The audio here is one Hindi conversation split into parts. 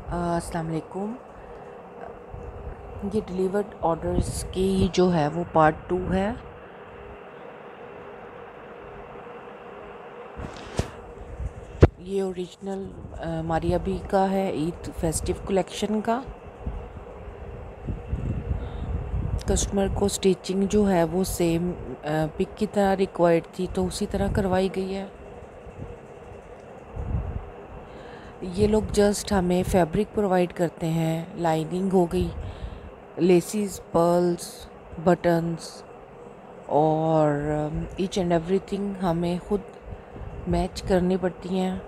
अस्सलाम वालेकुम। ये डिलीवर्ड ऑर्डर्स की जो है वो पार्ट 2 है। ये ओरिजिनल मारिया बी का है, ईद फेस्टिव कलेक्शन का। कस्टमर को स्टिचिंग जो है वो सेम पिक की तरह रिक्वायर्ड थी, तो उसी तरह करवाई गई है। ये लोग जस्ट हमें फैब्रिक प्रोवाइड करते हैं, लाइनिंग हो गई, लेसिस, पर्ल्स, बटन्स और ईच एंड एवरीथिंग हमें खुद मैच करनी पड़ती हैं।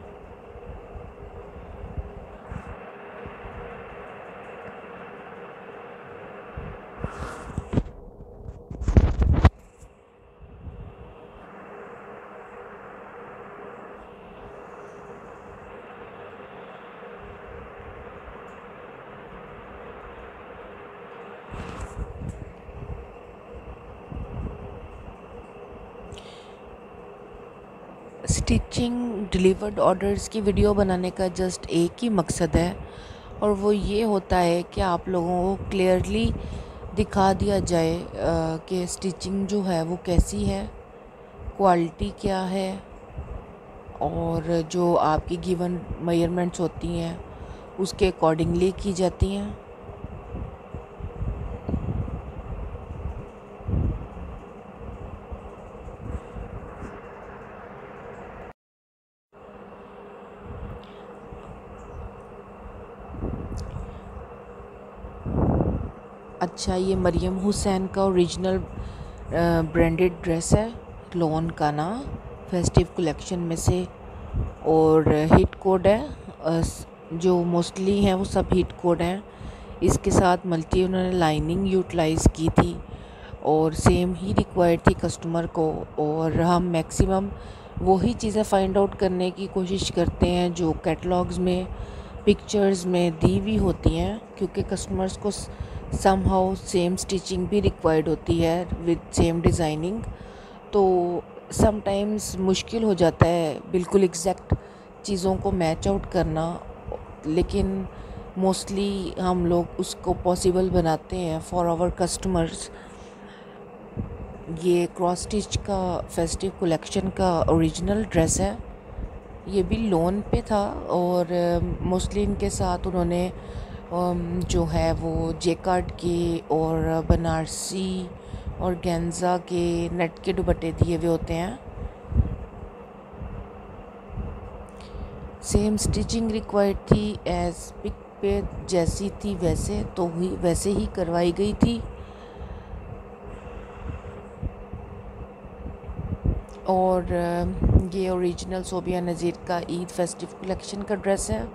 स्टिचिंग डिलीवर्ड ऑर्डर्स की वीडियो बनाने का जस्ट एक ही मकसद है, और वो ये होता है कि आप लोगों को क्लियरली दिखा दिया जाए कि स्टिचिंग जो है वो कैसी है, क्वालिटी क्या है, और जो आपकी गिवन मेजरमेंट्स होती हैं उसके अकॉर्डिंगली की जाती हैं। अच्छा, ये मरियम हुसैन का ओरिजिनल ब्रांडेड ड्रेस है, लोन का ना, फेस्टिव कलेक्शन में से। और हिट कोड है, जो मोस्टली हैं वो सब हिट कोड हैं। इसके साथ मल्टी उन्होंने लाइनिंग यूटिलाइज़ की थी और सेम ही रिक्वायर्ड थी कस्टमर को। और हम मैक्सिमम वही चीज़ें फ़ाइंड आउट करने की कोशिश करते हैं जो कैटलॉग्स में, पिक्चर्स में दी हुई होती हैं, क्योंकि कस्टमर्स को समहाउ सेम स्टिचिंग भी रिक्वायर्ड होती है विद सेम डिज़ाइनिंग। तो समटाइम्स मुश्किल हो जाता है बिल्कुल एग्जैक्ट चीज़ों को मैच आउट करना, लेकिन मोस्टली हम लोग उसको पॉसिबल बनाते हैं फॉर आवर कस्टमर्स। ये क्रॉस स्टिच का फेस्टिव कलेक्शन का ओरिजिनल ड्रेस है। ये भी लोन पे था और मोस्टली इनके साथ उन्होंने जो है वो जेकार्ड के और बनारसी और गेंजा के नेट के दुपट्टे दिए हुए होते हैं। सेम स्टिचिंग रिक्वायर्ड थी एज पिक पे जैसी थी वैसे ही करवाई गई थी। और ये ओरिजिनल सोबिया नज़ीर का ईद फेस्टिव कलेक्शन का ड्रेस है।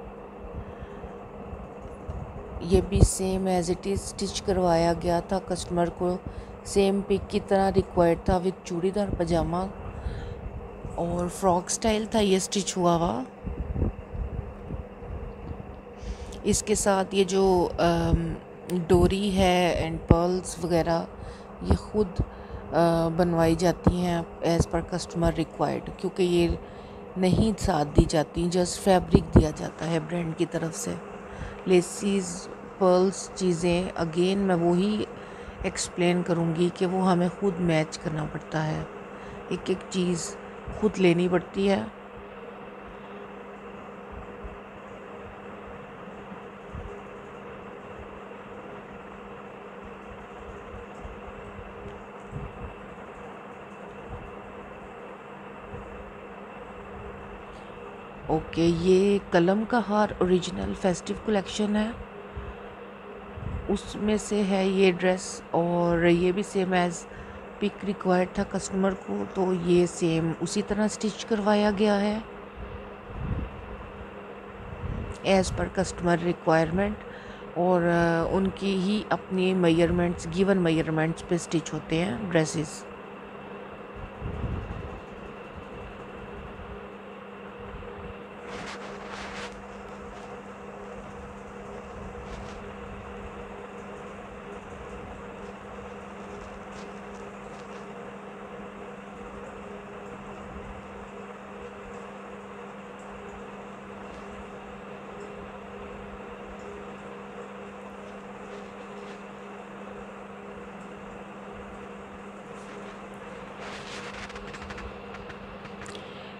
ये भी same as it is stitch करवाया गया था कस्टमर को, सेम पिक की तरह रिक्वायर्ड था विद चूड़ीदार पजामा, और फ्रॉक स्टाइल था ये स्टिच हुआ हुआ। इसके साथ ये जो डोरी है एंड पर्ल्स वगैरह ये ख़ुद बनवाई जाती हैं एज़ पर कस्टमर रिक्वायर्ड, क्योंकि ये नहीं साथ दी जाती, जस्ट फैब्रिक दिया जाता है ब्रांड की तरफ से। लेसिस, पर्ल्स चीज़ें अगेन मैं वही एक्सप्लेन करूँगी कि वो हमें ख़ुद मैच करना पड़ता है, एक एक चीज़ खुद लेनी पड़ती है। ओके, ये कलम का हार ओरिजिनल फेस्टिव कलेक्शन है, उसमें से है ये ड्रेस। और ये भी सेम एज़ पिक रिक्वायर्ड था कस्टमर को, तो ये सेम उसी तरह स्टिच करवाया गया है एज़ पर कस्टमर रिक्वायरमेंट। और उनकी ही अपनी मेजरमेंट्स, गिवन मेजरमेंट्स पे स्टिच होते हैं ड्रेसेस।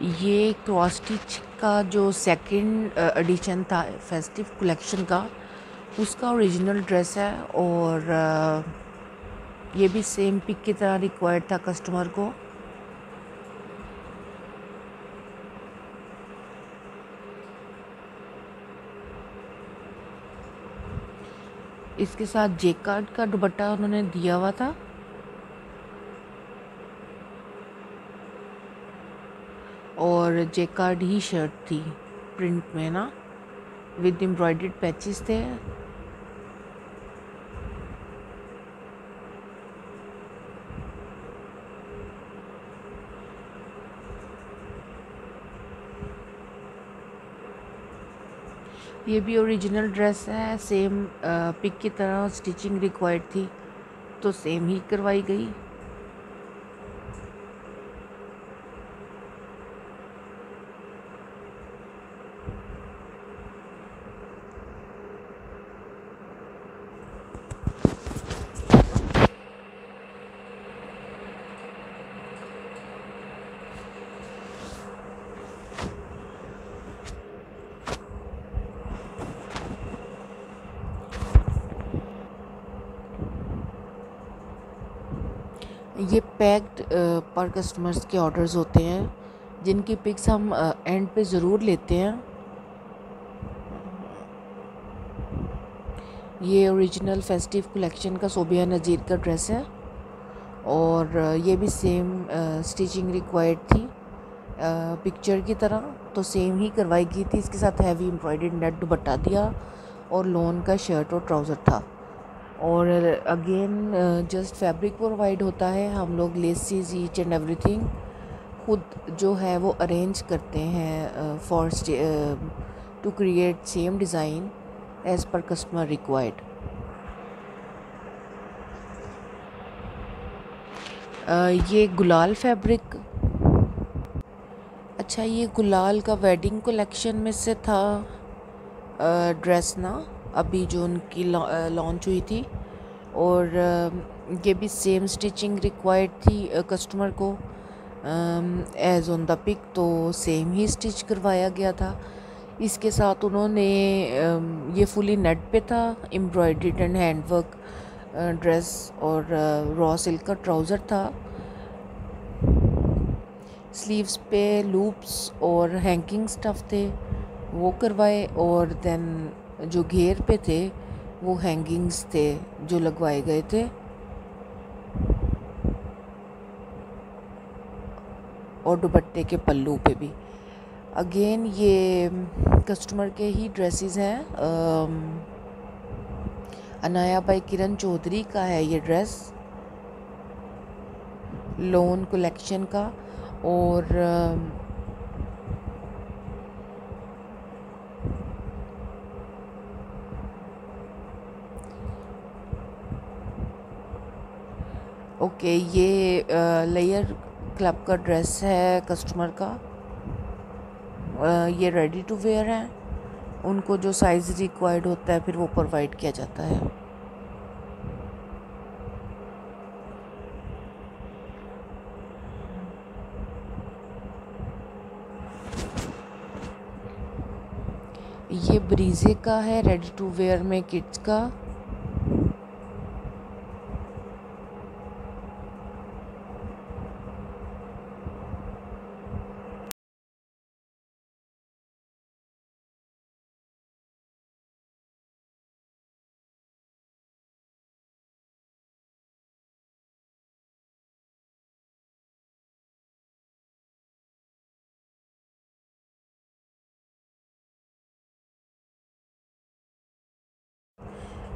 ये क्रॉस स्टिच का जो सेकंड एडिशन था फेस्टिव कलेक्शन का, उसका ओरिजिनल ड्रेस है। और ये भी सेम पिक की तरह रिक्वायर्ड था कस्टमर को। इसके साथ जेकार्ड का दुपट्टा उन्होंने दिया हुआ था। और जेकार्ड ही शर्ट थी प्रिंट में ना, विद एम्ब्रॉयडर्ड पैचेस थे। ये भी ओरिजिनल ड्रेस है, सेम पिक की तरह स्टिचिंग रिक्वायर्ड थी तो सेम ही करवाई गई। ये पैक्ड पर कस्टमर्स के ऑर्डर्स होते हैं, जिनकी पिक्स हम एंड पे ज़रूर लेते हैं। ये ओरिजिनल फेस्टिव कलेक्शन का सोबिया नज़ीर का ड्रेस है। और ये भी सेम स्टिचिंग रिक्वायर्ड थी पिक्चर की तरह, तो सेम ही करवाई गई थी। इसके साथ हैवी एम्ब्रॉयडर्ड नेट दुपट्टा दिया और लॉन का शर्ट और ट्राउज़र था। और अगेन जस्ट फैब्रिक प्रोवाइड होता है, हम लोग लेसेस ईच एंड एवरीथिंग खुद जो है वो अरेंज करते हैं for to create same design as per customer required. ये गुलाल फैब्रिक, अच्छा ये गुलाल का वेडिंग कलेक्शन में से था ड्रेस ना, अभी जो उनकी लॉन्च हुई थी। और ये भी सेम स्टिचिंग रिक्वायर्ड थी कस्टमर को एज ऑन द पिक, तो सेम ही स्टिच करवाया गया था। इसके साथ उन्होंने ये फुली नेट पे था, एम्ब्रॉयडर्ड एंड हैंडवर्क ड्रेस और रॉ सिल्क का ट्राउज़र था। स्लीव्स पे लूप्स और हैंगिंग स्टफ थे वो करवाए, और देन जो घेर पे थे वो हैंगिंग्स थे जो लगवाए गए थे। और दुपट्टे के पल्लू पे भी अगेन ये कस्टमर के ही ड्रेसेस हैं। अनाया बाई किरण चौधरी का है ये ड्रेस, लोन कलेक्शन का। और ओके ये लेयर क्लब का ड्रेस है कस्टमर का। ये रेडी टू वेयर है, उनको जो साइज़ रिक्वायर्ड होता है फिर वो प्रोवाइड किया जाता है। ये ब्रीजे का है, रेडी टू वेयर में किड्स का।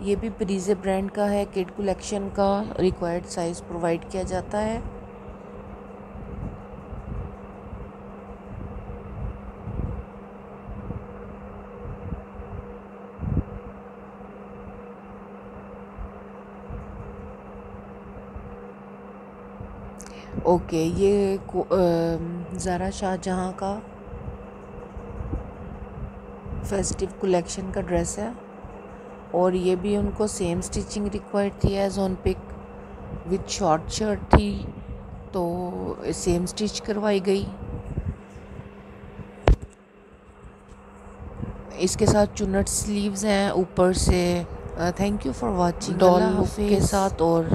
ये भी ब्रीजे ब्रांड का है, किड कलेक्शन का, रिक्वायर्ड साइज़ प्रोवाइड किया जाता है। ओके ये ज़ारा शाहजहाँ का फेस्टिव कलेक्शन का ड्रेस है। और ये भी उनको सेम स्टिचिंग रिक्वायर्ड थी as on pic, with short shirt थी तो सेम स्टिच करवाई गई। इसके साथ चुनट स्लीव्स हैं ऊपर से। Thank you for watching. Doll Allah look के हाफिज़। साथ और